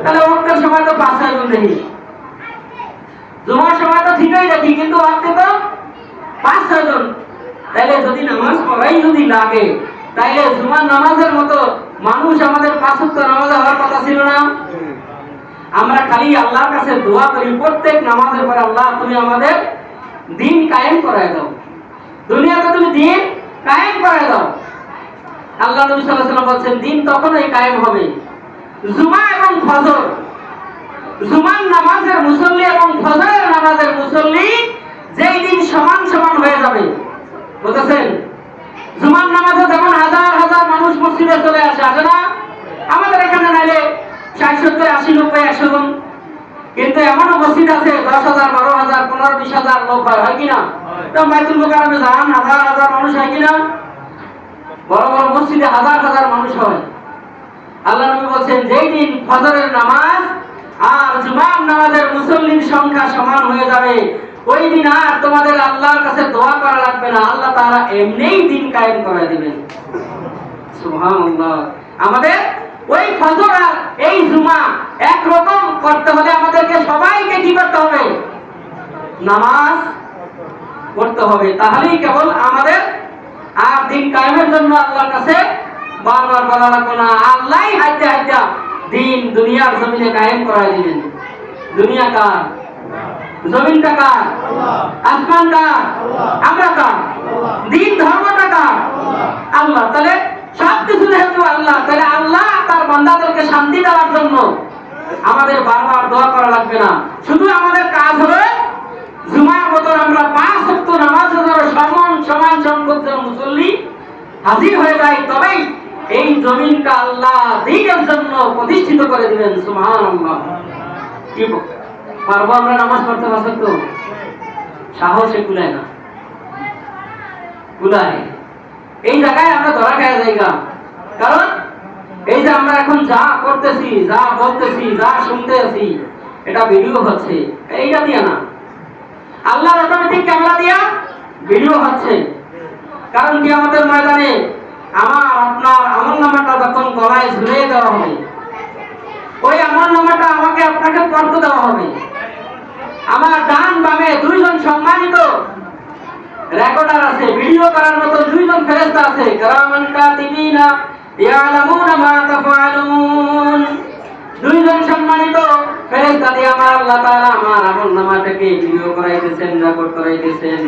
তাহলে ওয়াক্তের সময় তো 5-6 জন দেখি, জুমার সময় তো ঠিকই দেখি, কিন্তু ওয়াক্তে তো 5-6 জন। তাহলে যদি নামাজ পড়াই যদি লাগে, তাইলে জুমার নামাজের মতো মানুষ আমাদের 5 ওয়াক্ত নামাজ হওয়ার কথা ছিল না? আমরা খালি আল্লাহর কাছে দোয়া করি প্রত্যেক নামাজের পরে, আল্লাহ তুমি আমাদের দিন কায়েম করায় দাও, দুনিয়াতে তুমি দিন কায়েম করায় দাও। আল্লাহ নবী সাল্লাল্লাহু আলাইহি ওয়াসাল্লাম বলেন দিন তখনই কায়েম হবে জুমা এবং ফজর, জুমার নামাজের মুসল্লি এবং ফজরের নামাজের মুসল্লি যেই দিন সমান সমান হয়ে যাবে। বুঝেছেন? জুমার নামাজে যেমন হাজার হাজার মানুষ মসজিদে চলে আসে, আসে না? আমাদের এখানে নাইলে 60-70-80-90-100 জন, কিন্তু এমনও মসজিদ আছে 10,000 12,000 15-20,000 লোক হয় কিনা? তো বাইতুল মুকাররমে যান হাজার হাজার মানুষ হয় কিনা? বড় বড় মসজিদে হাজার হাজার মানুষ হয়। আল্লাহ নবী বলেন যেই দিন ফজরের নামাজ আর জুমার নামাজের মুসল্লির সংখ্যা সমান হয়ে যাবে, ওই দিন আর তোমাদের আল্লাহর কাছে দোয়া করা লাগবে না, আল্লাহ তাআলা এমনিই দিন কায়েম করে দিবেন। সুবহানাল্লাহ। আমাদের ওই ফজর আর এই জুমা একরকম করতে হলে আমাদেরকে সবাইকে কি করতে হবে? নামাজ পড়তে হবে। তাহলেই কেবল আমাদের আর দিন কায়েমের জন্য আল্লাহর কাছে বারবার বলা লাগবে না, আল্লাহই হাইতে হাইতে দিন দুনিয়ার জমিনে কায়েম করায় দিবেন। দুনিয়া কার? জমিনটা কার? আসমান কার? আমরা কার? দিন ধর্মটা কার? আল্লাহ। তাহলে সবকিছু যেহেতু আল্লাহ, তাহলে আল্লাহ তার বান্দাদেরকে শান্তি দেওয়ার জন্য আমাদের বারবার দোয়া করা লাগবে না। শুধু আমাদের কাজ হবে জুমার মতন আমরা 5 ওয়াক্ত নামাজের জন্য সমান সমান সংখ্যক মুসল্লি হাজির হয়ে যায়, তবেই এই জমিনটা আল্লাহ দ্বীনের জন্য প্রতিষ্ঠিত করে দিবেন। সুবহানাল্লাহ। কি পারবো আমরা নামাজ পড়তে? পারছেন তো? সাহসে কুলায় না, কুলায়। এই জায়গায় আমরা ধরা খেয়ে যাইগা, কারণ এই যে আমরা এখন যা করতেছি, যা বলতেছি, যা শুনতে আছি, এটা ভিডিও হচ্ছে। এইটা দিয়া না, আল্লাহর অটোমেটিক ক্যামেরা দিয়া ভিডিও হচ্ছে। কারণ কি আমাদের ময়দানে আমার আপনার আমলনামাটা যখন গলায় ঝুলিয়ে দেওয়া হবে, ওই আমলনামাটা আমাকে আপনাকে পড়তে দেওয়া হবে। আমার ডান বামে 2 জন সম্মানিত রেকর্ডার আছে, ভিডিও করার মতো 2 জন ফেরেশতা আছে, কিরামান কাতিবিনা ইয়ালামুনা মা তাফআলুন। 2 জন সম্মানিত ফেরেশতা দিয়ে আমার আল্লাহ তাআলা আমার আমলনামাটাকে ভিডিও করাইতেছেন, রেকর্ড করাইতেছেন।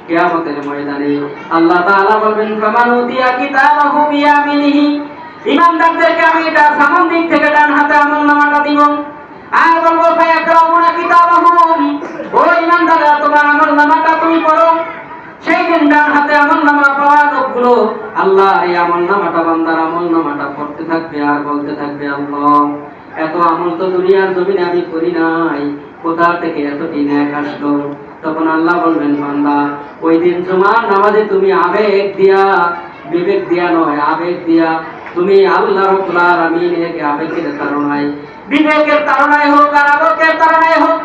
কিয়ামতের ময়দানে আল্লাহ তাআলা বলবেন ফামান উতিয়া কিতাবাহু বিয়ামিনিহি, ইমানদারদেরকে আমি এটা সামন দিক থেকে ডান হাতে আমলনামাটা দিব, আর বলবো ফায়াকরাউনা কিতাবাহুম, ও ইমানদাররা তোমার আমলনামাটা তুমি পড়ো। সেই দিন ডান হাতে আমলনামা পাওয়া লোকগুলো আল্লাহ এই আমলনামাটা বান্দার আমলনামাটা পড়তে থাকবে আর বলতে থাকবে, আল্লাহ এত আমল তো দুনিয়ার জমিনে আমি করি নাই, কোথা থেকে এত দিন এক আসলো? তখন আল্লাহ বলবেন বান্দা ওই দিন জুমার নামাজে তুমি আবেগ দিয়া, বিবেক দিয়া নয়, আবেগ দিয়া তুমি আল্লাহ রাব্বুল আলামিনের আবেগের কারণে, বিবেকের তাড়নায় হোক আর আবেগের তাড়নায় হোক,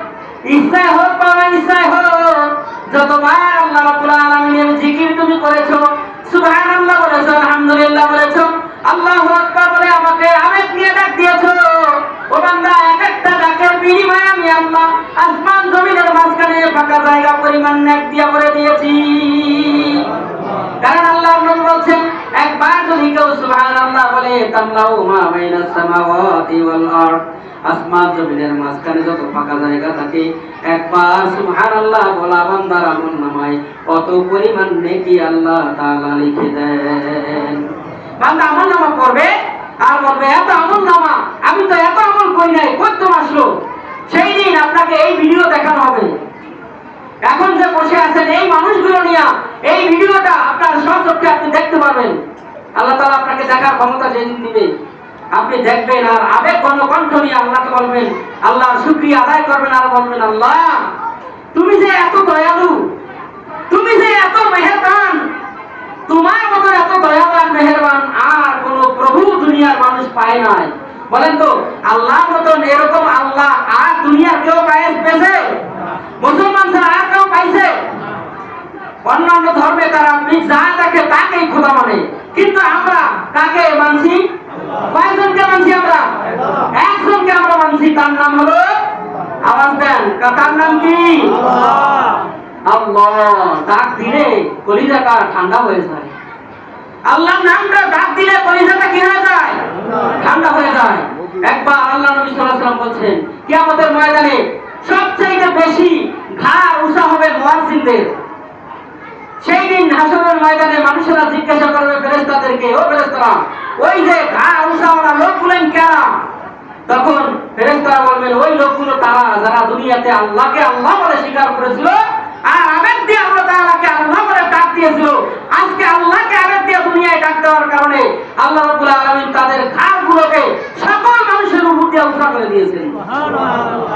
ইচ্ছায় হোক বা ইচ্ছায় হোক, যতবার আল্লাহ রাব্বুল আলামিনের জিকির তুমি করেছো, সুবহানাল্লাহ বলেছো, আলহামদুলিল্লাহ বলেছো, আল্লাহু আকবার বলে আমাকে আবেগ নিয়ে ডাক দিয়েছো, ও বান্দা এক একটা ডাকের বিনিময়ে আমি আল্লাহ আসমান জমিনের মাঝখানে ফাঁকা জায়গা পরিমাণ নেক দিয়া করে দিয়েছি। কারণ আল্লাহ নবী বলেন একবার যদি কেউ সুবহানাল্লাহ বলে তামলাউ মা বাইনাস সামাওয়াতি ওয়াল আরদ, আসমান জমিনের মাঝখানে যত ফাঁকা জায়গা থাকে, একবার সুবহানাল্লাহ বলা বান্দার আমলনামায় কত পরিমাণ নেকি আল্লাহ তাআলা লিখে দেন। বান্দা আমলনামা পড়বে আর বলবে এত আমলনামা, আমি তো এত আমল করি নাই, কত আসলো? সেই দিন আপনাকে এই ভিডিও দেখানো হবে। এখন যে বসে আছেন এই মানুষগুলো নিয়ে এই ভিডিওটা আপনার সচক্ষে আপনি দেখতে পাবেন। আল্লাহ তাআলা আপনাকে দেখার ক্ষমতা সেদিন দিবে। আপনি দেখবেন আর আবেগ ঘন কণ্ঠ নিয়ে আল্লাহকে বলবেন, আল্লাহর শুকরিয়া আদায় করবেন আর বলবেন, আল্লাহ তুমি যে এত দয়ালু, তুমি যে এত মেহেরবান, তোমার মতো এত দয়াবান মেহেরবান আর কোন প্রভু দুনিয়ার মানুষ পায় নাই। বলেন তো আল্লাহর মতন এরকম আল্লাহ আর দুনিয়ার কেউ পেয়েছে? মুসলমান ছাড়া আর কেউ পাইছে? অন্যান্য ধর্মে তারা যা দেখে তাকেই খোদা মানে, কিন্তু আমরা কাকে মানছি? কয়জনকে মানছি আমরা? একজনকে আমরা মানছি, তার নাম হলো, আওয়াজ দেন, তার নাম কি? আল্লাহ। ডাক দিলে কলিজাটা ঠান্ডা হয়ে যায়। আল্লাহর নামটা ডাক দিলে কলিজাটা কি হয়ে যায়? ঠান্ডা হয়ে যায়। একবার আল্লাহ নবী সাল্লাল্লাহু আলাইহি ওয়াসাল্লাম বলেন, কিয়ামতের ময়দানে সবচেয়ে বেশি ঘাড় উঁচা হবে মুয়াজ্জিনদের। সেই দিন হাসরের ময়দানে মানুষেরা জিজ্ঞাসা করবে ফেরেশতাদেরকে, ও ফেরেশতারা, ওই যে ঘাড় উঁচাওয়ালা লোকগুলো কারা? তখন ফেরেশতারা বলবেন, ওই লোকগুলো তারা যারা দুনিয়াতে আল্লাহকে আল্লাহ বলে স্বীকার করেছিল আর আবেগ দিয়ে আল্লাহ তাআলাকে আল্লাহ বলে ডাক দিয়েছিল। আজকে আল্লাহকে আবেগ দিয়ে দুনিয়ায় ডাক দেওয়ার কারণে আল্লাহ রাব্বুল আলামিন তাদের ঘাড়গুলোকে সকল মানুষের উপর দিয়ে উঁচা করে দিয়েছেন। সুবহানাল্লাহ।